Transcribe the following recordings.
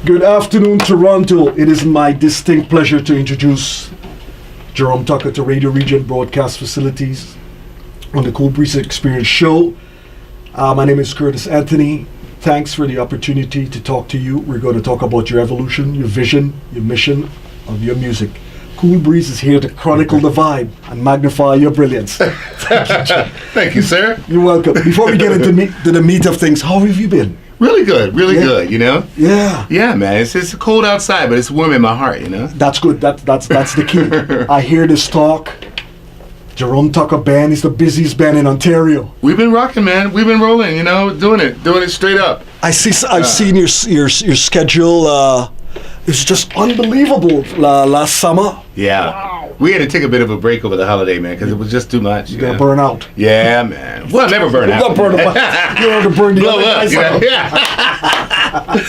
Good afternoon, Toronto. It is my distinct pleasure to introduce Jerome Tucker to Radioregent broadcast facilities on the Koolbreeze Experience show. My name is Curtis Anthony. Thanks for the opportunity to talk to you. We're going to talk about your evolution, your vision, your mission of your music. Koolbreeze is here to chronicle the vibe and magnify your brilliance. Thank you, John. Thank you, sir. You're welcome. Before we get into the meat of things, how have you been? Really good, really good, you know? Yeah. Yeah, man. It's cold outside, but it's warm in my heart, you know? That's good. That's the key. I hear this talk. Jerome Tucker Band is the busiest band in Ontario. We've been rocking, man. We've been rolling, you know, doing it straight up. I've seen your schedule. It's just unbelievable last summer. Yeah. Wow. We had to take a bit of a break over the holiday, man, because it was just too much. You got to burn out. Yeah, man. Well, never burn out. You have to burn the blow other up. guys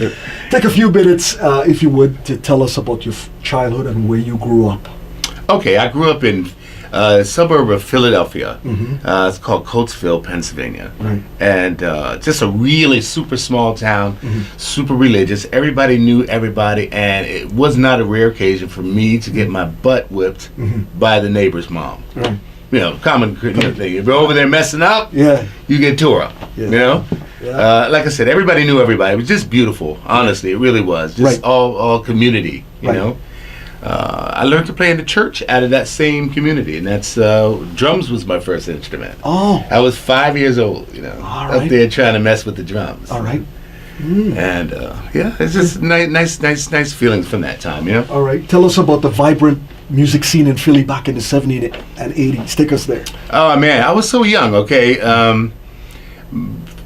out. Take a few minutes, if you would, to tell us about your childhood and where you grew up. Okay, I grew up in a suburb of Philadelphia. Mm-hmm. It's called Coatesville, Pennsylvania. Right. And just a really super small town, super religious. Everybody knew everybody, and it was not a rare occasion for me to get my butt whipped by the neighbor's mom. Right. You know, common thing. If you're over there messing up, you get tore up. Yeah. You know? Yeah. Like I said, everybody knew everybody. It was just beautiful. Honestly, it really was. Just all community, you know? I learned to play in the church out of that same community, and that's drums was my first instrument. Oh. I was 5 years old, you know, up there trying to mess with the drums. All right. And it's just nice feelings from that time, you know. All right. Tell us about the vibrant music scene in Philly back in the 70s and 80s. Take us there. Oh man, I was so young. Okay,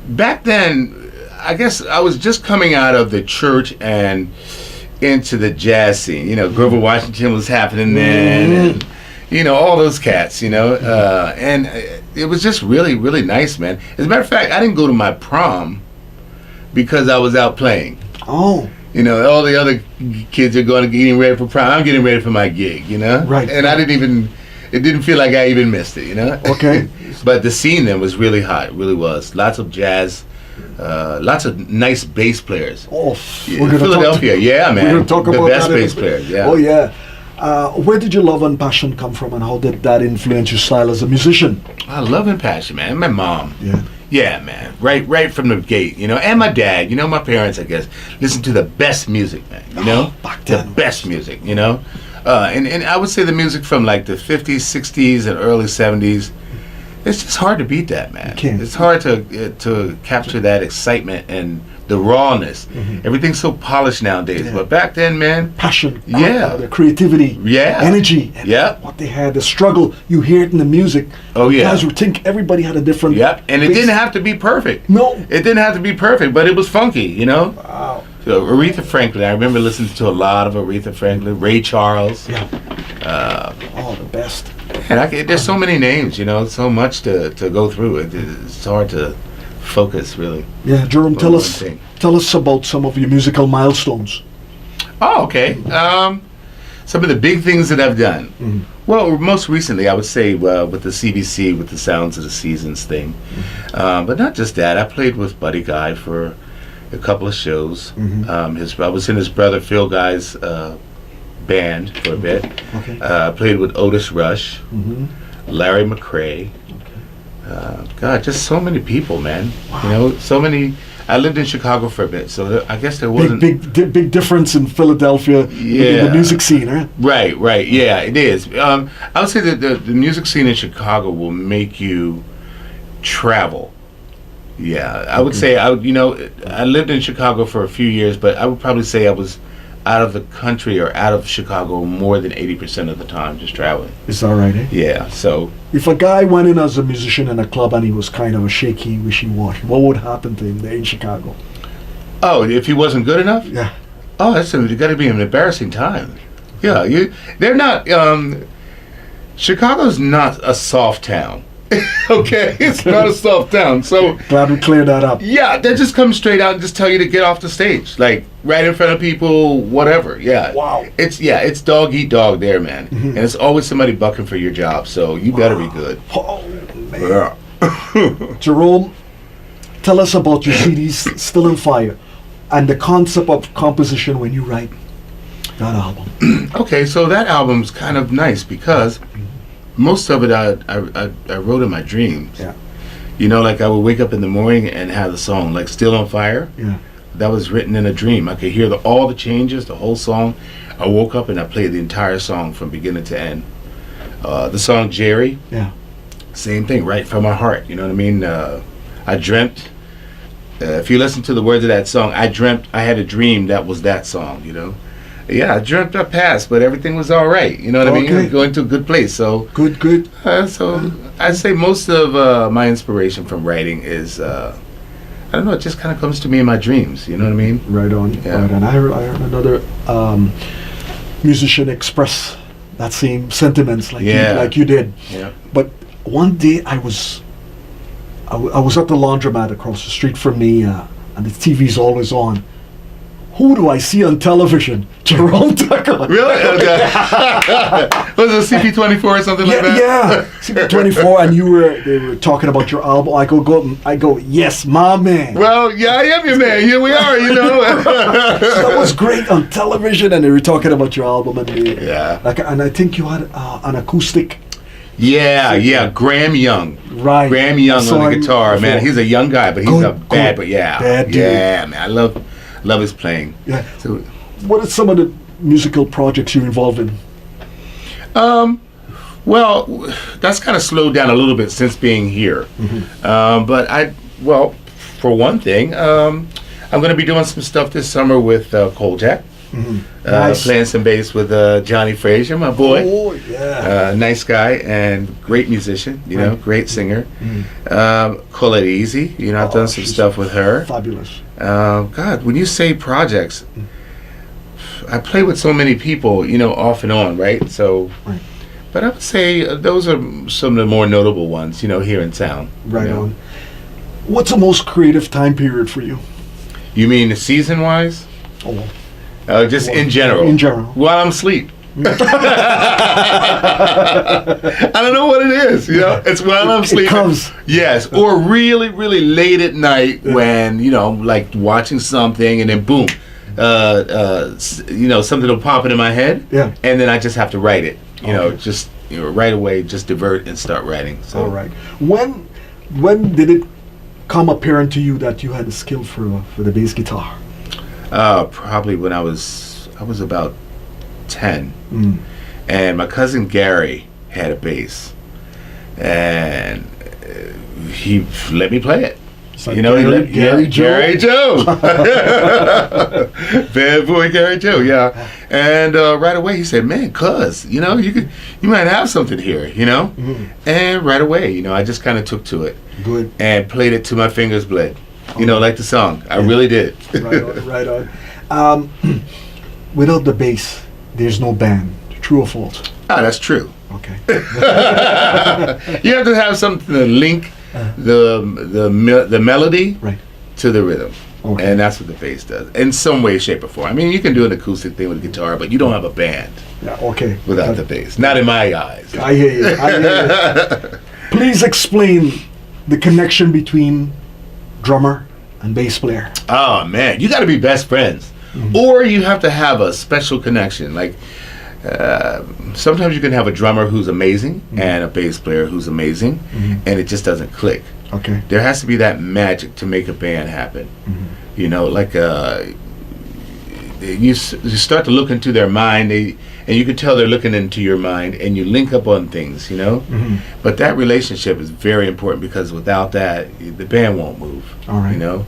back then, I guess I was just coming out of the church and into the jazz scene. You know, Grover Washington was happening then, and you know, all those cats, you know, and it was just really nice, man. As a matter of fact, I didn't go to my prom because I was out playing. Oh. You know, all the other kids are getting ready for prom. I'm getting ready for my gig, you know? Right. And it didn't feel like I even missed it, you know? Okay. But the scene then was really hot, it really was. Lots of jazz, lots of nice bass players. Oh, we're gonna Philadelphia, man. We're going to talk about the best that bass players, yeah. Oh, yeah. Where did your love and passion come from, and how did that influence your style as a musician? Love and passion, man. My mom. Yeah. Yeah, man. Right from the gate, you know. And my dad, you know, my parents, I guess, listened to the best music, man. You know, back then. The best music, you know. And I would say the music from like the 50s, 60s, and early 70s. It's just hard to beat that, man. It's hard to capture that excitement and the rawness. Everything's so polished nowadays, but back then, man, passion, the creativity, energy, what they had, the struggle. You hear it in the music. Oh yeah, guys would think everybody had a different. Yep, and it didn't have to be perfect. No, it didn't have to be perfect, but it was funky, you know. Wow. So Aretha Franklin, I remember listening to a lot of Aretha Franklin, Ray Charles. Yeah. The best. And there's so many names, you know, so much to go through. It's hard to focus, really. Yeah, Jerome, tell us about some of your musical milestones. Oh, okay. Some of the big things that I've done. Well, most recently, I would say with the CBC, with the Sounds of the Seasons thing. But not just that. I played with Buddy Guy for a couple of shows. I was in his brother Phil Guy's band for a bit. Okay. Played with Otis Rush, Larry McCrae. God, just so many people, man. Wow. You know, so many. I lived in Chicago for a bit, so I guess there wasn't big difference in Philadelphia in the music scene, huh? Right. Yeah, it is. I would say that the music scene in Chicago will make you travel. Yeah, I would say I lived in Chicago for a few years, but I would probably say I was out of the country or out of Chicago more than 80% of the time, just traveling. Is that right, eh? Yeah, so... If a guy went in as a musician in a club and he was kind of a shaky, wishy-washy, what would happen to him there in Chicago? Oh, if he wasn't good enough? Yeah. Oh, it's got to be an embarrassing time. Yeah, they're not... Chicago's not a soft town. Okay, it's not a soft town. So glad we cleared that up. Yeah, they just come straight out and just tell you to get off the stage, like right in front of people, whatever. Yeah. Wow. It's dog eat dog there, man, and it's always somebody bucking for your job. So you better be good. Oh man. Yeah. Jerome, tell us about your CDs, Still on Fire. and the concept of composition when you write that album. Okay, so that album's kind of nice because most of it I wrote in my dreams. Yeah. You know, like I would wake up in the morning and have the song, like Still on Fire. Yeah. That was written in a dream. I could hear all the changes, the whole song. I woke up and I played the entire song from beginning to end. The song Jerry, Yeah. same thing, right from my heart. You know what I mean? I dreamt. If you listen to the words of that song, I had a dream that was that song. You know? Yeah, I dreamt I passed, but everything was all right. You know what I mean? I'm going to a good place. So Good. so I'd say most of my inspiration from writing is, I don't know, it just kind of comes to me in my dreams. You know what I mean? Right on. Yeah. Right on. I heard another musician express that same sentiments like you did. Yeah. But one day I was at the laundromat across the street from me, and the TV's always on. Who do I see on television? Jerome Tucker. Really? Okay. Was it CP24 or something like that? Yeah, CP24, and they were talking about your album. I go, yes, my man. Well, yeah, I am your man. Here we are, you know. So that was great on television, and they were talking about your album, and and I think you had an acoustic. Yeah, Graham Young. Right. Graham Young on the guitar, man. He's a young guy, but he's bad dude. Yeah, man. I love his playing. Yeah. So, what are some of the musical projects you're involved in? Well, that's kind of slowed down a little bit since being here. Mm-hmm. But for one thing, I'm going to be doing some stuff this summer with Koolbreeze. Mm-hmm. Nice. Playing some bass with Johnny Frazier, my boy. Oh, yeah. Nice guy and great musician, you know, great singer. Mm-hmm. Call It Easy. You know, I've done some stuff with her. Fabulous. God, when you say projects, I play with so many people, you know, off and on, right? So, but I would say those are some of the more notable ones, you know, here in town. Right you know? on. What's the most creative time period for you? You mean season-wise? Oh. Just in general. In general. While I'm asleep. I don't know what it is, you know. It's while I'm sleeping. It comes. Yes, or really, really late at night when, you know, like watching something and then boom, you know, something will pop into my head. Yeah. And then I just have to write it. You know, just right away, just divert and start writing. So. All right. When did it come apparent to you that you had a skill for the bass guitar? Probably when I was about 10, and my cousin Gary had a bass, and he let me play it. So you know, Gary Joe, bad boy Gary Joe, yeah. And right away he said, "Man, cuz, you know, you might have something here, you know." And right away, you know, I just kind of took to it, good, and played it till my fingers bled. You know, like the song. I really did. Right on. Without the bass, there's no band. True or false? Ah, that's true. Okay. You have to have something to link the melody to the rhythm. Okay. And that's what the bass does. In some way, shape, or form. I mean, you can do an acoustic thing with a guitar, but you don't have a band without the bass. Not in my eyes. I hear you. Please explain the connection between drummer and bass player. Oh man, you got to be best friends, or you have to have a special connection. Like sometimes you can have a drummer who's amazing and a bass player who's amazing, and it just doesn't click. Okay. There has to be that magic to make a band happen. You know, like you start to look into their mind, and you can tell they're looking into your mind, and you link up on things, you know. But that relationship is very important because without that, the band won't move. All right. You know,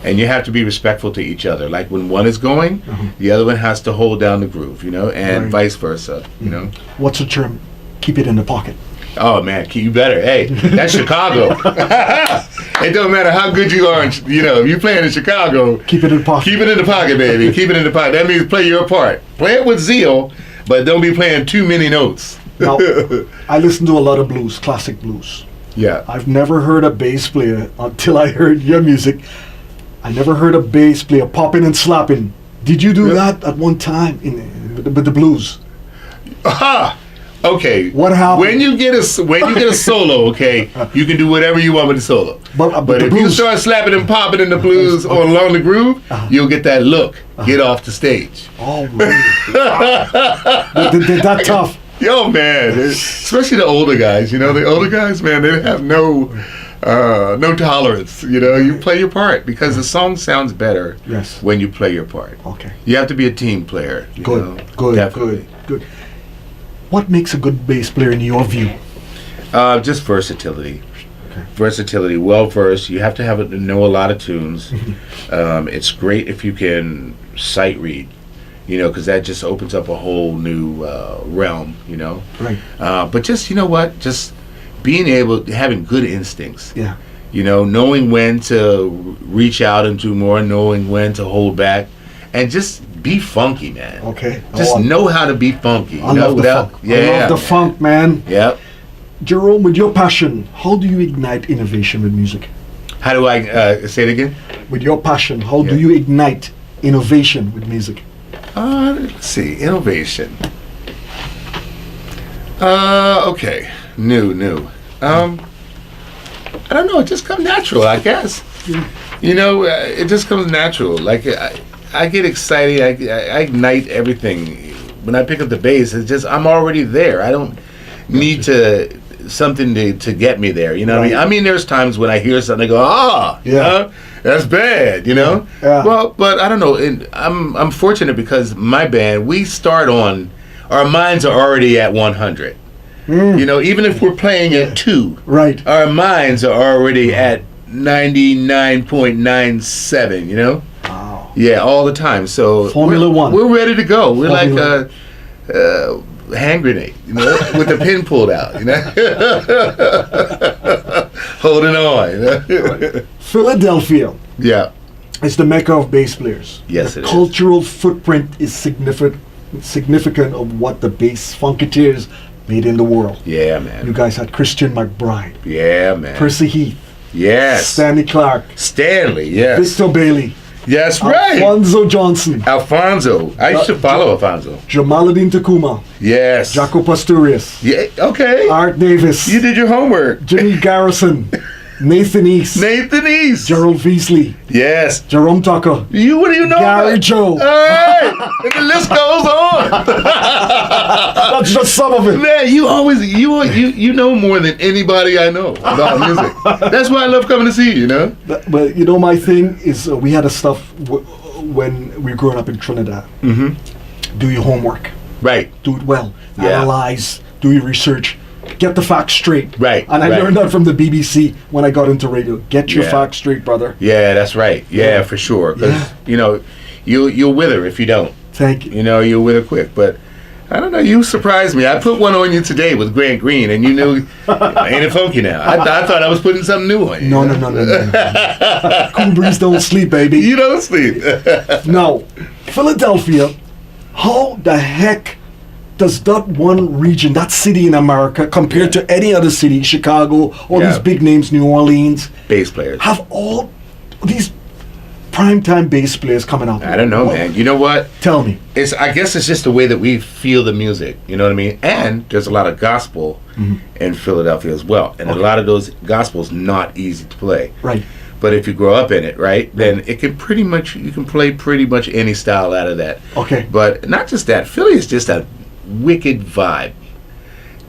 and you have to be respectful to each other. Like when one is going, the other one has to hold down the groove, you know, and vice versa. You know. What's the term? Keep it in the pocket. Oh man, you better. Hey, that's Chicago. It don't matter how good you are. You know, if you're playing in Chicago, keep it in the pocket. Keep it in the pocket, baby. Keep it in the pocket. That means play your part. Play it with zeal, but don't be playing too many notes. Now, I listen to a lot of blues, classic blues. Yeah. I've never heard a bass player until I heard your music. I never heard a bass player popping and slapping. Did you do that at one time with the blues? Aha! Okay. What happened? When you get a solo, okay, you can do whatever you want with the solo. But But the if you blues- start slapping and popping in the blues or along the groove, you'll get that look. Get off the stage. Oh, really? They're that tough. Yo, man, especially the older guys. You know, the older guys, man, they have no tolerance. You know, you play your part because the song sounds better Yes. when you play your part. Okay. You have to be a team player. you Good. know, Good. definitely. Good. What makes a good bass player in your view? Just versatility. Okay. Versatility, well versed. You have to know a lot of tunes. It's great if you can sight read, you know, because that just opens up a whole new realm, you know. Right. But just, you know what, just being having good instincts, Yeah. you know, knowing when to reach out and do more, knowing when to hold back, and just be funky, man. Okay. Just Oh, know how to be funky. I love the funk. Yeah, I love the funk, man. Yep. Jerome, with your passion, how do you ignite innovation with music? How do I say it again? With your passion, how do Yeah. you ignite innovation with music? Let's see, innovation. Okay, new. I don't know. It just comes natural, I guess. You know, it just comes natural. Like I get excited. I ignite everything when I pick up the bass. It's just I'm already there. I don't need something to get me there. You know what I mean? Right. I mean, there's times when I hear something, I go, you Yeah. know, that's bad. You know. Yeah. Well, but I don't know. And I'm fortunate because my band, we start on, our minds are already at 100. You know, even if we're playing at 2, Right. our minds are already at 99.97, you know? Wow. Yeah, all the time. So Formula One. We're ready to go. We're Formula like a hand grenade, you know, with the pin pulled out, you know? Holding on, you know? Philadelphia Yeah. is the mecca of bass players. Yes, the it is. cultural footprint is significant of what the bass funketeers made in the world. Yeah, You man. guys had Christian McBride, Yeah, man. Percy Heath, Yes. Stanley Clark, Stanley, yes. Victor Bailey, Yes, right. Alfonso Johnson, Alfonso. I used to follow Alfonso. Jamaluddin Tacuma, Yes. Jaco Pastorius, Yeah, okay. Art Davis, You did your homework. Jimmy Garrison, Nathan East, Nathan East. Gerald Veasley, Yes. Jerome Tucker, What do you know? Gary about- Joe. All right. And the list goes on. That's just some of it. Man, you know more than anybody I know about music. That's why I love coming to see you, you know? But you know, my thing is we had a stuff when we were growing up in Trinidad. Mm-hmm. Do your homework. Right. Do it well. Yeah. Analyze. Do your research. Get the facts straight. Right, And I right. learned that from the BBC when I got into radio. Get your Yeah. facts straight, brother. Yeah, that's right. Yeah, Yeah. for sure. Because, Yeah. you know, you'll wither if you don't. Thank you. You know, you'll wither quick. But I don't know. You surprised me. I put one on you today with Grant Green, and you knew, ain't it funky now? I thought I was putting something new on you. No. Koolbreeze don't sleep, baby. You don't sleep. Now, Philadelphia, how the heck does that one region, that city in America, compared to any other city, Chicago, all Yeah. these big names, New Orleans, Bass players. have all these primetime bass players coming out? I don't know, man. You know what? Tell me. I guess it's just the way that we feel the music. You know what I mean? And there's a lot of gospel in Philadelphia as well, and a lot of those gospels not easy to play. Right. But if you grow up in it, right, then you can play pretty much any style out of that. Okay. But not just that. Philly is just a wicked vibe.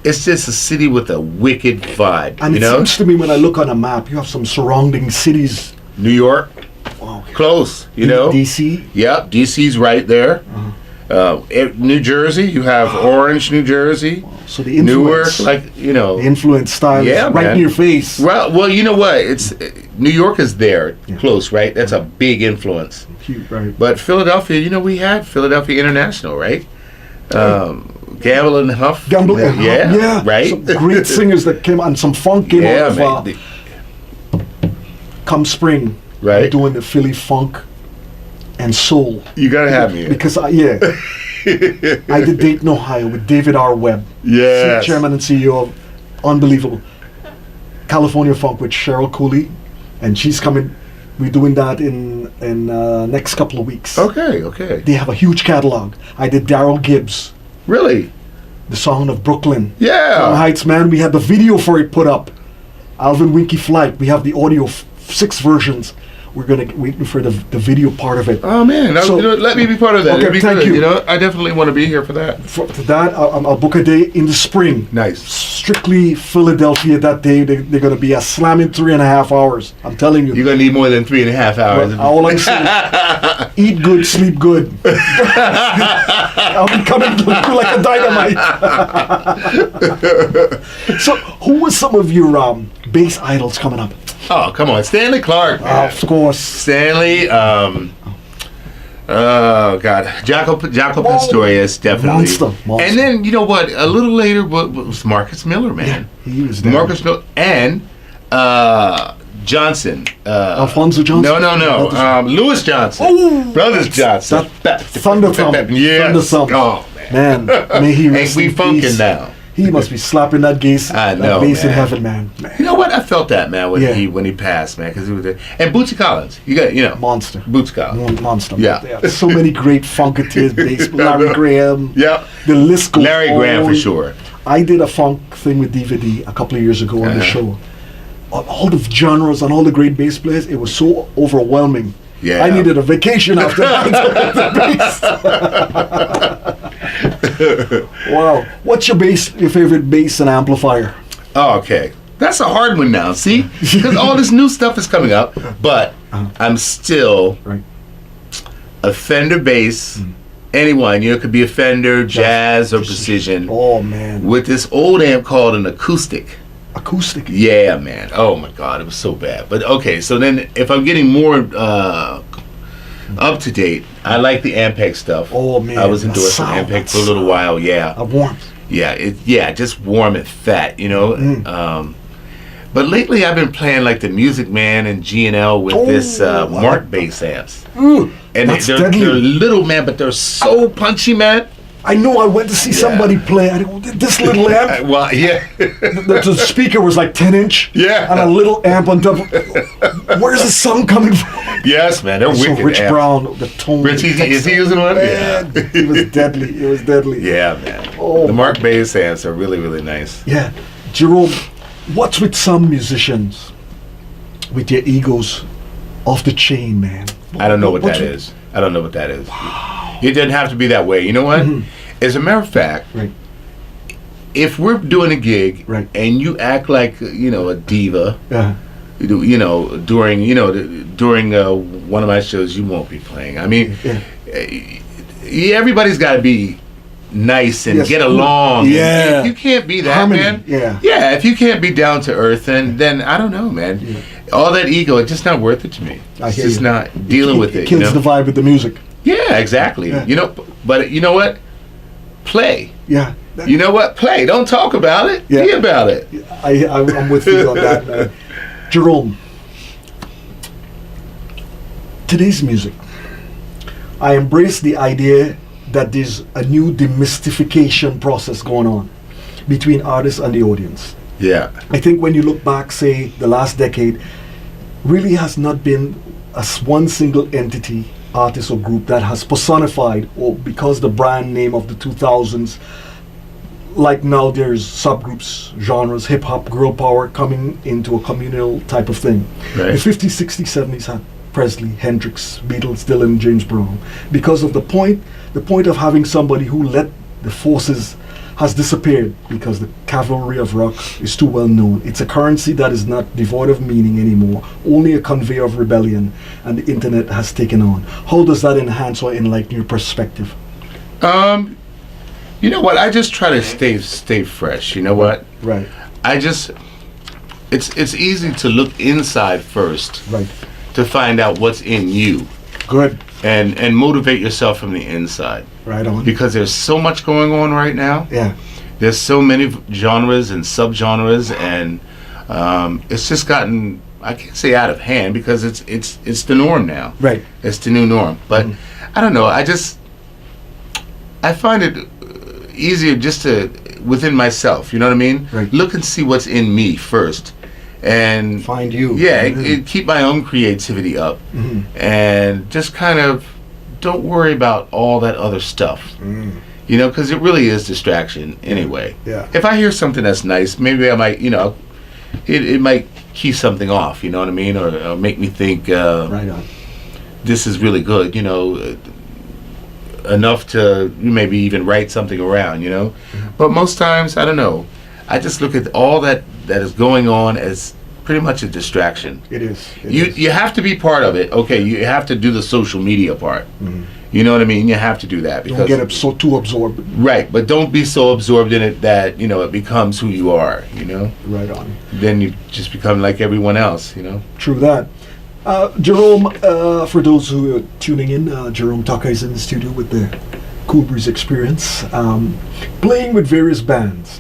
It's just a city with a wicked vibe. And you it know, seems to me when I look on a map, you have some surrounding cities. New York, Wow. close. You know, DC. Yep, DC's right there. New Jersey, you have Orange, New Jersey. So the Newark, influence, like, you know. the influence style Yeah, is right man. in your face. Well, you know what? It's New York is there, Yeah. close, right? That's a big influence. Right. But Philadelphia, you know, we had Philadelphia International, right? Gamble and Huff. Gamble, yeah, right. Some great singers that came and some funk came Yeah, out of man. come spring. Right. Doing the Philly funk and soul. You gotta have me. Because I did Dayton, Ohio with David R. Webb, Yes. chairman and CEO of Unbelievable California Funk with Cheryl Cooley, and she's coming. We're doing that in next couple of weeks. Okay. They have a huge catalog. I did Daryl Gibbs, Really? the Sound of Brooklyn. Yeah. Crown Heights, man. We had the video for it put up. Alvin Winky Flight. We have the audio, 6 versions. We're gonna wait for the video part of it. Oh man, So- let me be part of that. Okay, It'd be thank good. you. You know, I definitely want to be here for that. For that, I'll book a day in the spring. Nice. Strictly Philadelphia that day. They're going to be a slamming 3.5 hours. I'm telling you. You're gonna need more than 3.5 hours. Well, all I'm saying, eat good, sleep good. I'll be coming through like a dynamite. So, who was some of your bass idols coming up? Oh, come on, Stanley Clark, man. Of course. Stanley. Oh God, Jaco Pastorius, definitely. Monster. And then you know what? A little later, what was Marcus Miller, man? Yeah, he was there. Marcus Miller and Johnson. Alfonso Johnson? No. Lewis Johnson. Oh, Brothers Johnson. Thunder Thump. Yeah. Thunder Thump. Oh man. May he Ain't rest we in funkin' peace. now? He must be slapping that bass, I know, that bass in man. heaven, man. You know what? I felt that, man, when Yeah. he passed, man, because he was there. And Bootsy Collins, you know, Monster. Boots Collins. Monster. Yeah. So many great funketeers, bass. Larry Graham. Yeah. The list goes Larry Graham for on. sure. I did a funk thing with DVD a couple of years ago on the show. All the genres and all the great bass players, it was so overwhelming. Yeah. I needed a vacation after that. Wow. What's your favorite bass and amplifier? Oh, okay. That's a hard one now, see? Because all this new stuff is coming up, but I'm still Right. a Fender bass. Anyone, it could be a Fender, jazz, or precision. Oh, man. With this old amp called an acoustic. Acoustic. Yeah, man. Oh my God, it was so bad. But okay, so then if I'm getting more up to date, I like the Ampeg stuff. Oh, man, I was that endorsing sound, Ampeg that for a little while. Yeah, A warmth. just warm and fat, you know. But lately I've been playing like the Music Man and G&L with this Mark bass amps, Ooh, and that's they're deadly. little, man, but they're so punchy, man. I know I went to see somebody play. I go, this little amp. Well, yeah. The speaker was like 10-inch. Yeah. And a little amp on top. Where's the sound coming from? Yes, man, they're So wicked Rich amps. Brown, the tone. Rich, is he using one? Man, it was deadly. It was deadly. Yeah, man. Oh, The Mark bass amps are really, really nice. Yeah. Jerome, what's with some musicians with their egos off the chain, man? I don't know what What's that with- is. I don't know what that is. It doesn't have to be that way. You know what? As a matter of fact, Right. if we're doing a gig Right. and you act like a diva, Yeah. during one of my shows, you won't be playing. I mean, everybody's got to be nice and Yes. get along. Yeah. And you can't be that, Harmony, man. yeah. Yeah. If you can't be down to earth, then I don't know, man. All that ego, it's just not worth it to me. I It's hear just you. not dealing with it. Kills the vibe with the music. Yeah, exactly. Yeah. But you know what? Play. Yeah. You know what? Play. Don't talk about it. Yeah. Be about it. I'm with you on that, man. Jerome, today's music, I embrace the idea that there's a new demystification process going on between artists and the audience. Yeah. I think when you look back, say, the last decade, really has not been as one single entity, artist or group that has personified, or because the brand name of the 2000s, like now there's subgroups, genres, hip hop, girl power coming into a communal type of thing. Right. The 50s, 60s, 70s had Presley, Hendrix, Beatles, Dylan, James Brown. Because of the point of having somebody who led the forces has disappeared because the cavalry of rock is too well known. It's a currency that is not devoid of meaning anymore, only a conveyor of rebellion, and the internet has taken on. How does that enhance or enlighten your perspective? You know what? I just try to stay fresh. You know what? Right, It's easy to look inside first right. to find out what's in you Good. and motivate yourself from the inside, Right on. because there's so much going on right now. Yeah. There's so many genres and subgenres, and it's just gotten, I can't say out of hand, because it's the norm now. Right. It's the new norm. But I don't know. I find it easier just to within myself. You know what I mean? Right. Look and see what's in me first, and Find you. yeah, Mhm. keep my own creativity up, Mhm. and just kind of don't worry about all that other stuff. You know, because it really is distraction anyway. Yeah. If I hear something that's nice, maybe I might, it might key something off, you know what I mean? Or make me think, Right on. this is really good, enough to maybe even write something around, But most times, I don't know. I just look at all that is going on as pretty much a distraction. It is. You have to be part of it. Okay, you have to do the social media part. Mhm. You know what I mean? You have to do that because Don't get too absorbed. right, but don't be so absorbed in it that it becomes who you are. Right on. Then you just become like everyone else. True that. Jerome, for those who are tuning in, Jerome Tucker is in the studio with the Koolbreeze Experience, playing with various bands.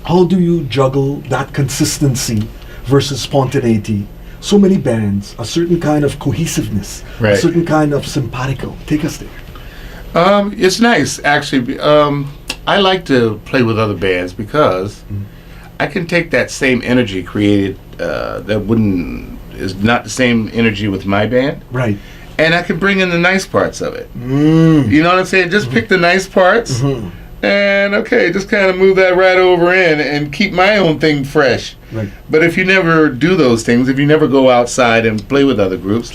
How do you juggle that consistency versus spontaneity? So many bands, a certain kind of cohesiveness, Right. a certain kind of simpatico. Take us there. It's nice actually. I like to play with other bands because I can take that same energy created is not the same energy with my band, Right. and I can bring in the nice parts of it. Mm. You know what I'm saying? Just pick the nice parts. Mhm. And just kind of move that right over in and keep my own thing fresh. Right. But if you never do those things, if you never go outside and play with other groups,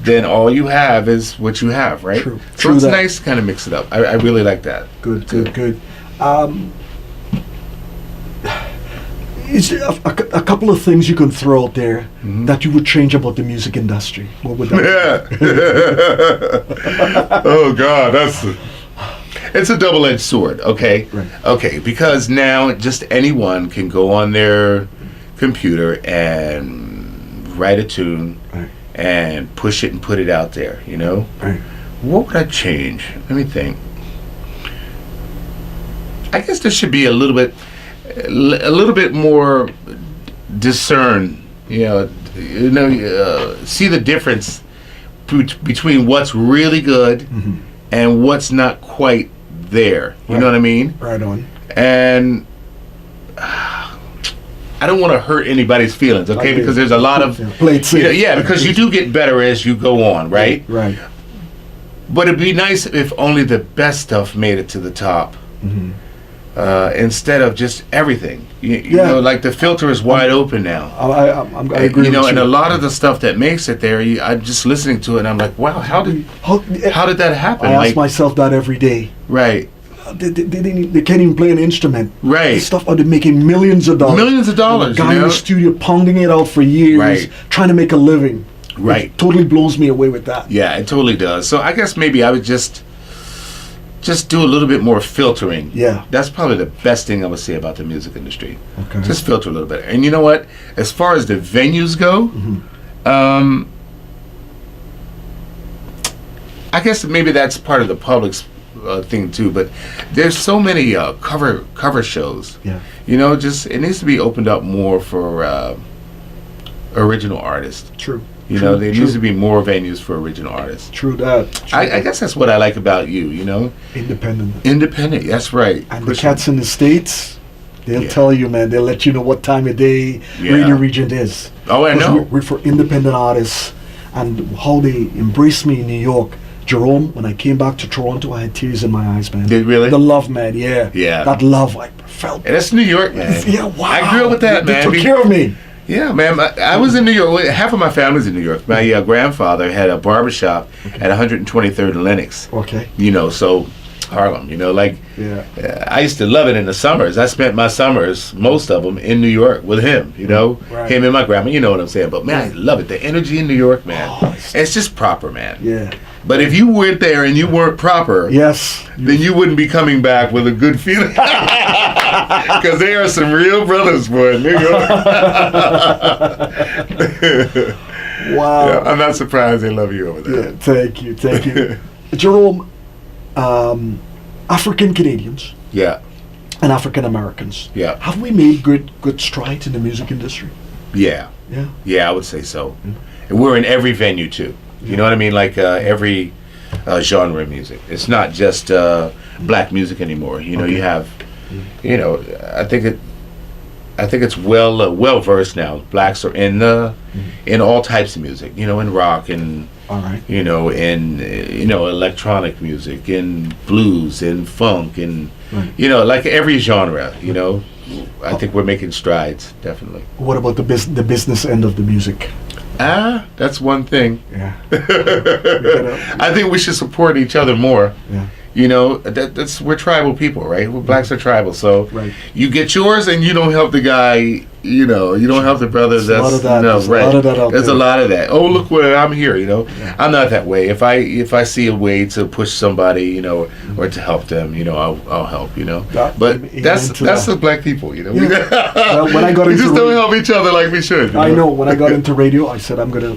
then all you have is what you have, right? True. So True it's that. nice to kind of mix it up. I really like that. Good. Is there a couple of things you can throw out there that you would change about the music industry? What would that be? Oh God, it's a double-edged sword, okay? Right. Okay, because now just anyone can go on their computer and write a tune Right. and push it and put it out there, Right. What would I change? Let me think. I guess there should be a little bit more discern, see the difference between what's really good and what's not quite there. You Right. know what I mean? Right on. And I don't want to hurt anybody's feelings, okay? Because there's a lot of Play it safe. because you do get better as you go on, right? Right. But it'd be nice if only the best stuff made it to the top. Mm-hmm. Instead of just everything. You Yeah. know, like the filter is wide open now. I agree with you. And a lot of the stuff that makes it there, I'm just listening to it and I'm like, wow, how did that happen? I ask myself that every day. Right. They can't even play an instrument. Right. The stuff are they making millions of dollars. Millions of dollars, The guy in the studio pounding it out for years, Right. trying to make a living. Right. It totally blows me away with that. Yeah, it totally does. So I guess maybe I would just do a little bit more filtering. Yeah. That's probably the best thing I would say about the music industry. Okay. Just filter a little bit. And you know what? As far as the venues go, I guess maybe that's part of the public's thing too. But there's so many cover shows. Yeah. It needs to be opened up more for original artists. True. There needs to be more venues for original artists. True that. I guess that's what I like about you, Independent. Independent, that's right. And Push the cats in the States, they'll Yeah. tell you, man. They'll let you know what time of day Yeah. Radioregent is. Oh, I 'Cause know. We're for independent artists, and how they embraced me in New York. Jerome, when I came back to Toronto, I had tears in my eyes, man. Did really? The love, man. Yeah. Yeah. That love, I felt. And that's New York, man. Yeah. Wow. I grew up with that, They man. took care of me. Yeah, man. I was in New York. Half of my family's in New York. My grandfather had a barber shop at 123rd and Lenox. Okay. So Harlem. Yeah. I used to love it in the summers. I spent my summers, most of them, in New York with him. Right. Him and my grandma. You know what I'm saying? But man, I love it. The energy in New York, man. Oh, It's just proper, man. Yeah. But if you went there and you weren't proper, Yes. then you wouldn't be coming back with a good feeling. Because they are some real brothers, boy, in New York. Wow. Yeah, I'm not surprised they love you over there. Yeah, thank you. Jerome, African Canadians Yeah, and African Americans, yeah, have we made good strides in the music industry? yeah, Yeah. yeah, I would say so. And we're in every venue, too. You know what I mean? Like every genre of music. It's not just black music anymore. You have, I think I think it's well versed now. Blacks are in all types of music. You know, in rock and All right. you know, in electronic music, in blues, in funk, and Right. you know, like every genre. You know, I think we're making strides, definitely. What about the business end of the music? That's one thing. Yeah. I think we should support each other more. Yeah. You know, that's we're tribal people, right? We're blacks are tribal, so Right. you get yours and you don't help the guy. You know, you don't help the brother. There's a lot of that. No, There's a right. lot of that out There's there. a lot of that. Oh, look where I'm here. You know, Yeah. I'm not that way. If I see a way to push somebody, you know, or to help them, you know, I'll help. You know, but Amen that's to that's that. the black people. You know, Yeah. Well, when I got we into just don't radio- help each other like we should. you I know when I got into radio, I said I'm gonna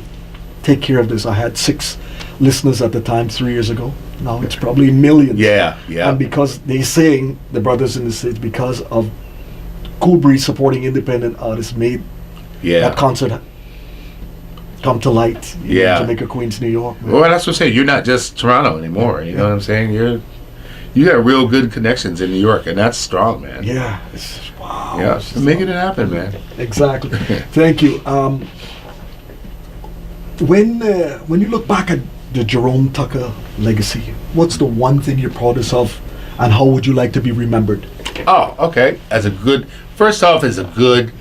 take care of this. I had 6 listeners at the time 3 years ago. Now it's probably millions. Yeah, yeah. And because they saying the brothers in the States, because of Koolbreeze supporting independent artists, made Yeah. that concert come to light. in Yeah. Jamaica, Queens, New York. Well, that's what I'm saying. You're not just Toronto anymore. You know what I'm saying? You got real good connections in New York, and that's strong, man. Yeah. It's, wow. Yeah, It's just- making it happen, man. Exactly. Thank you. When you look back at the Jerome Tucker legacy, what's the one thing you're proudest of, and how would you like to be remembered? Oh, okay. First off, as a good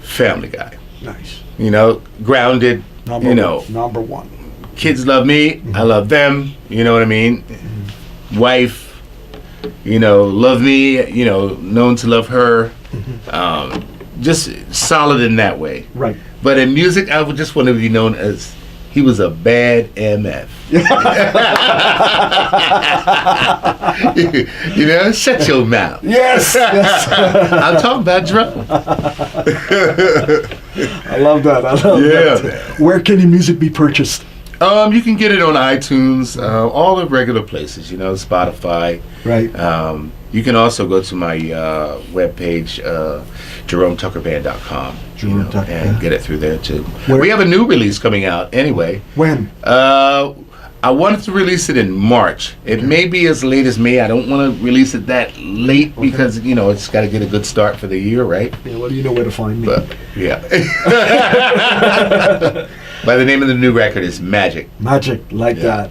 family guy. Nice. You know, grounded. Number you know, number one. kids love me. I love them. You know what I mean? Wife, you know, love me. You know, known to love her. Just solid in that way. Right. But in music, I would just want to be known as he was a bad MF. You know, shut your mouth. Yes. Yes. I'm talking about drum. I love that. I love Yeah, that. man. Where can your music be purchased? You can get it on iTunes, all the regular places, you know, Spotify. Right. You can also go to my webpage, JeromeTuckerBand.com, Jerome Tucker, and yeah. get it through there too. Where- We have a new release coming out anyway. When? I wanted to release it in March. It may be as late as May. I don't want to release it that late because, you know, it's got to get a good start for the year, right? Yeah, well, you know where to find me. But, yeah. By the name of the new record is Magic. Magic like Yeah. that.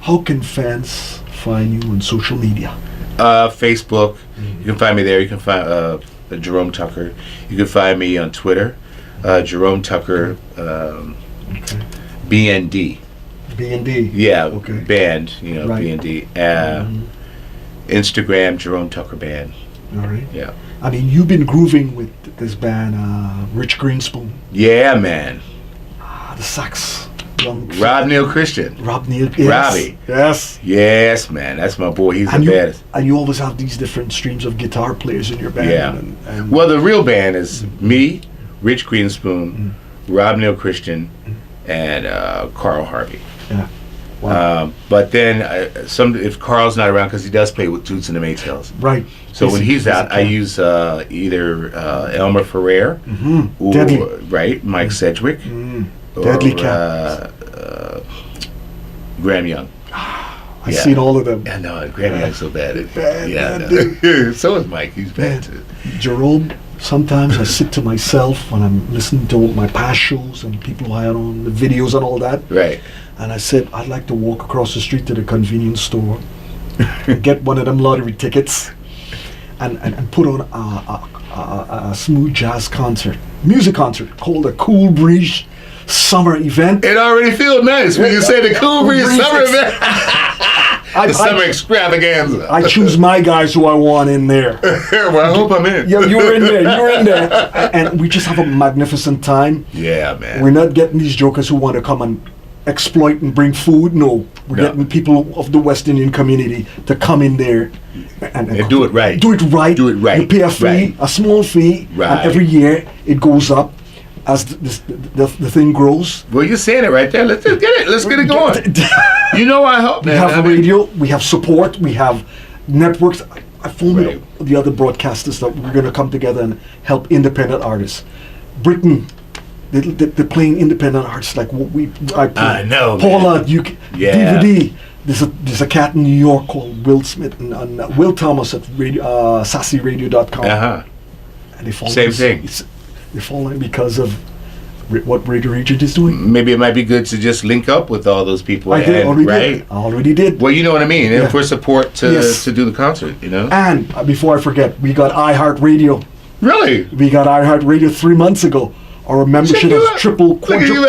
How can fans find you on social media? Facebook. You can find me there. You can find Jerome Tucker. You can find me on Twitter, Jerome Tucker Okay. BND. B&D. Yeah, Okay. band. You know, Right. BND. Instagram, Jerome Tucker Band. All right. Yeah. I mean, you've been grooving with this band, Rich Greenspoon. Yeah, man. The sax. Young Rob Neil Christian. Rob Neal. Yes. Robbie. Yes. Yes, man. That's my boy. He's And the you, baddest. and you always have these different streams of guitar players in your band. Yeah. And Well, the real band is me, Rich Greenspoon, Rob Neil Christian, and Carl Harvey. yeah. Wow. But then, if Carl's not around, because he does play with Toots and the Maytals. Right. So when he's out, I use either Elmer Ferrer or Deadly. right Mike Sedgwick Deadly or Cat. Graham Young. I've seen all of them. I know Graham Young's so bad. Bad, Yeah, bad I know. So is Mike. He's bad too. Jerome, sometimes I sit to myself when I'm listening to my past shows and people who I had on the videos and all that, Right. and I said I'd like to walk across the street to the convenience store, get one of them lottery tickets, and put on a smooth jazz concert, music concert called a Koolbreeze summer event. It already feels nice when you say the Koolbreeze Koolbreeze summer ex- event. The summer extravaganza. I choose my guys who I want in there. Well, I hope I'm in. Yeah, you're in there. You're in there, and we just have a magnificent time. Yeah, man. We're not getting these jokers who want to come and exploit and bring food. No, we're No. getting people of the West Indian community to come in there and do it right. Do it right. Do it right. You pay a fee, Right. a small fee, Right. and every year it goes up as the thing grows. Well, you're saying it right there. Let's just get it. Let's get it going. You know, I hope. We man. have I mean, radio, we have support, we have networks. I phoned Right. the other broadcasters that we're going to come together and help independent artists. Britain, they're playing independent artists like what I play. I know, man. Paula, Yeah. DVD. There's a cat in New York called Will Smith and Will Thomas at SassyRadio.com. Uh-huh. And they fall Same thing. They're falling because of what Radioregent is doing. Maybe it might be good to just link up with all those people. I already did. Well, you know what I mean. Yeah. And for support to do the concert, you know. And before I forget, we got iHeartRadio. Really? We got iHeartRadio 3 months ago. Our membership has triple, quadruple.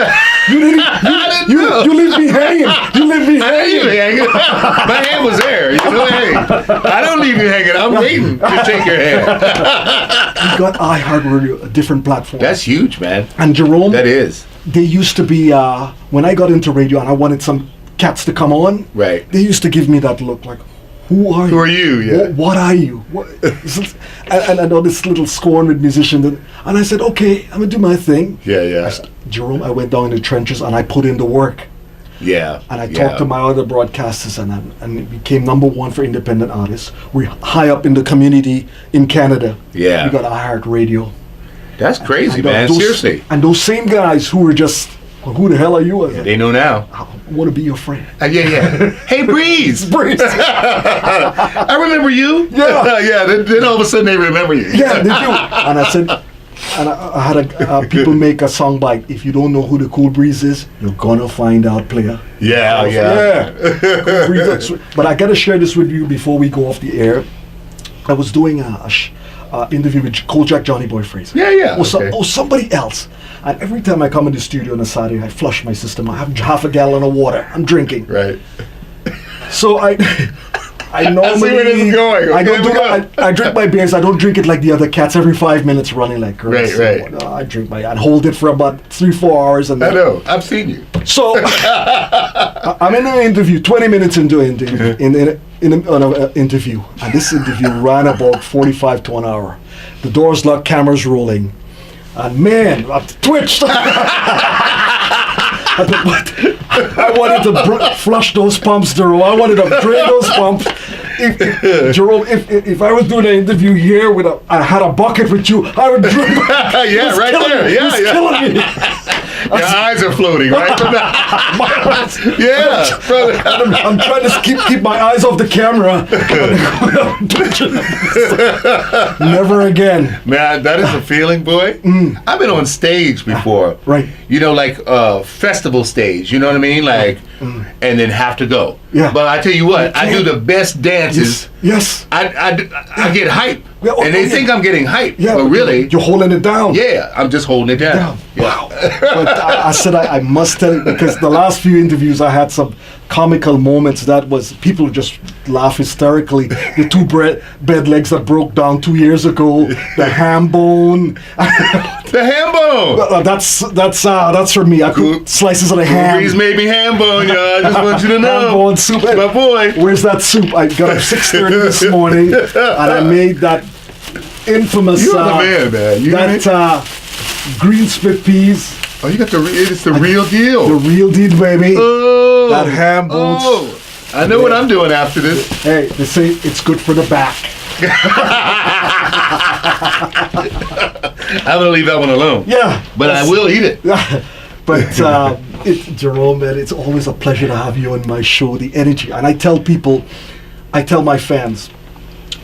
You leave me hanging. You leave me hanging. My hand was there. You know, hey, I don't leave you hanging. I'm waiting to take your hand. We got iHeartRadio, a different platform. That's huge, man. And Jerome, that is. They used to be, when I got into radio and I wanted some cats to come on, right? They used to give me that look like, who are you? Who are you? Yeah. What are you? And I know this little scorn with musicians. And I said, okay, I'm going to do my thing. Yeah. Jerome, I went down in the trenches and I put in the work. Yeah. And I talked to my other broadcasters and it became #1 for independent artists. We're high up in the community in Canada. Yeah. We got iHeartRadio. That's crazy, man. Seriously. And those same guys who were just, well, who the hell are you? They know now. I want to be your friend. Yeah. Hey, Breeze. Breeze. I remember you. Yeah. Yeah. Then all of a sudden they remember you. Yeah, they do. And I said, and I had people make a song bite. If you don't know who the Koolbreeze is, you're gonna find out, player. Yeah. Koolbreeze, but I gotta share this with you before we go off the air. I was doing a interview with Kojak Johnny Boy Fraser. Yeah. Or somebody else. And every time I come in the studio on a Saturday, I flush my system. I have half a gallon of water. I'm drinking. Right. So I normally I see where this is going. Okay, I don't do that. I drink my beers. I don't drink it like the other cats every 5 minutes running like crazy. Right. No, I drink I hold it for about 3-4 hours and I know. I've seen you. So I'm in an interview, 20 minutes into an interview, and this interview ran about 45 to an hour. The doors locked, cameras rolling, and man, I twitched. I wanted to flush those pumps, Jerome. I wanted to drain those pumps. Jerome, if I was doing an interview here I had a bucket with you, I would drink. Yeah, right there. Me. Yeah. Killing me. Your eyes are floating, right? Yeah. I'm trying to keep my eyes off the camera. Never again. Man, that is a feeling, boy. I've been on stage before. Right. You know, like festival stage, you know what I mean? Like, and then have to go. Yeah. But I tell you what, I do the best dances. Yes. I get hype. Yeah, and they think I'm getting hype. Yeah, but really, you're holding it down. Yeah, I'm just holding it down. Yeah. Wow. But I said I must tell you, because the last few interviews I had some comical moments. That was, people just laugh hysterically. The two bed legs that broke down 2 years ago, the ham bone. The ham bone. That's for me. I put slices of the ham. Koolbreeze made me ham bone, y'all. I just want you to know. Ham bone soup. My boy. Where's that soup? I got up 6:30 this morning, and I made that infamous. You're the man. You that green split peas. Oh, you got it's the real deal. The real deal, baby. Oh. That ham bones. Oh. I know what I'm doing after this. Hey, they say it's good for the back. I'm gonna leave that one alone. Yeah, but I will eat it. But Jerome, man, it's always a pleasure to have you on my show. The energy, and I tell my fans,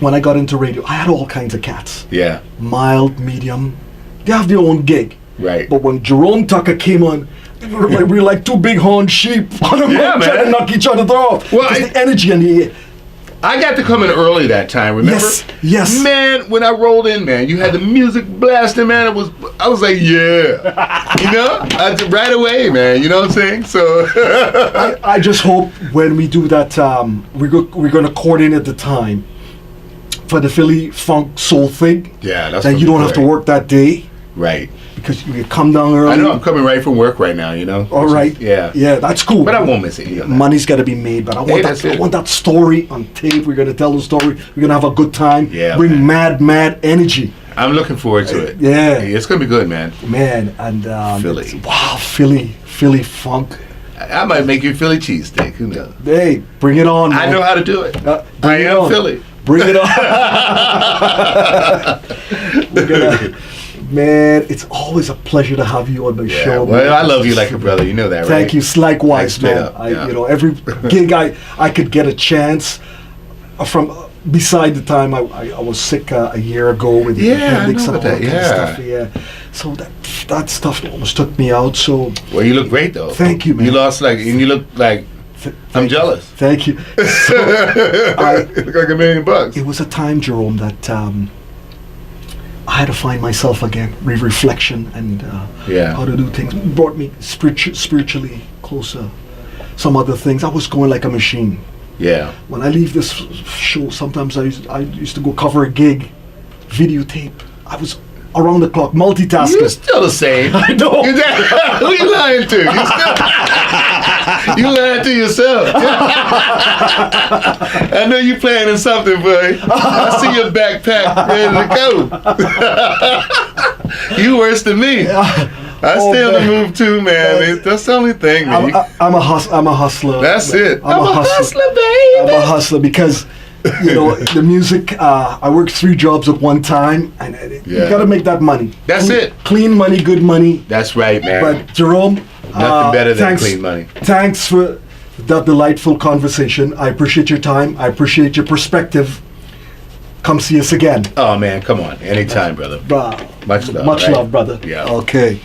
when I got into radio, I had all kinds of cats. Yeah. Mild, medium. They have their own gig. Right. But when Jerome Tucker came on, we were like two big horned sheep on a trying to knock each other off. Well, the energy and the. I got to come in early that time, remember? Yes. Man, when I rolled in, man, you had the music blasting, man. I was like, yeah. You know? Right away, man. You know what I'm saying? So I just hope when we do that, we're going to coordinate the time for the Philly funk soul thing. Yeah, that's that you don't have to work that day. Right. Because you come down early. I know, I'm coming right from work right now, you know? All right. Yeah, that's cool. But I won't miss it. You know? Money's got to be made, but I want that story on tape. We're going to tell the story. We're going to have a good time. Yeah, bring mad energy. I'm looking forward to it. Yeah. It's going to be good, man. Man, and Philly. Wow, Philly funk. I might make you a Philly cheesesteak. Who knows? Hey, bring it on, man. I know how to do it. I am Philly. Bring it on. Man, it's always a pleasure to have you on the show. Well, man. I love you like a brother. You know that, right? Thank you. Likewise, man. You know, every gig I could get a chance from beside the time I was sick a year ago with the appendix and all that kind of stuff. Yeah. So that stuff almost took me out. So. Well, you look great though. Thank you, man. You lost and you look like. I'm jealous. Thank you. So you look like $1 million. It was a time, Jerome, that I had to find myself again, reflection and how to do things. Brought me spiritually closer. Some other things. I was going like a machine. Yeah. When I leave this show, sometimes I used to go cover a gig, videotape. I was around the clock, multitasking. You're still the same. I know. Who you lying to? You lying to yourself. I know you planning something, boy. I see your backpack ready to go. You worse than me. I stay on the move too, man. That's the only thing, man. I'm a hustler. That's it. I'm a hustler, baby. I'm a hustler because the music. I work 3 jobs at one time, and you got to make that money. That's it. Clean money, good money. That's right, man. But Jerome, nothing better than clean money. Thanks for that delightful conversation. I appreciate your time. I appreciate your perspective. Come see us again. Oh man, come on, anytime, brother. Much Much love. Much love, brother. Yeah. Okay.